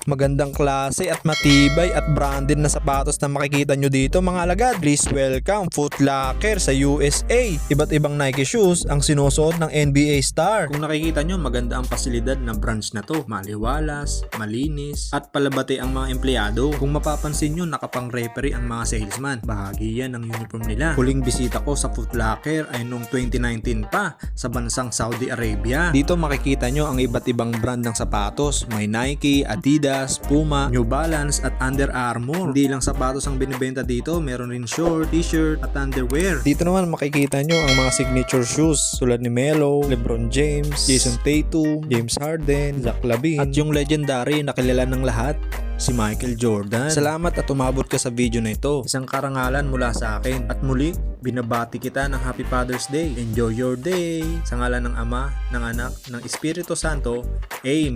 Magandang klase at matibay at branded na sapatos na makikita nyo dito mga alagad. Please welcome Foot Locker sa USA. Iba't ibang Nike shoes ang sinusuot ng NBA star. Kung nakikita nyo, maganda ang pasilidad ng branch na to. Maliwalas, malinis, at palabati ang mga empleyado. Kung mapapansin nyo, nakapang referee ang mga salesman. Bahagi yan ng uniform nila. Huling bisita ko sa Foot Locker ay noong 2019 pa sa bansang Saudi Arabia. Dito makikita nyo ang iba't ibang brand ng sapatos. May Nike, Adidas, Puma, New Balance at Under Armour. Hindi lang sapatos ang binibenta dito, meron rin short, t-shirt at underwear. Dito naman makikita nyo ang mga signature shoes tulad ni Melo, LeBron James, Jason Tatum, James Harden, Zach LaVine at yung legendary na kilala ng lahat, si Michael Jordan. Salamat at umabot ka sa video na ito. Isang karangalan mula sa akin. At muli, binabati kita ng Happy Father's Day. Enjoy your day. Sa ngalan ng Ama, ng Anak, ng Espiritu Santo. Amen.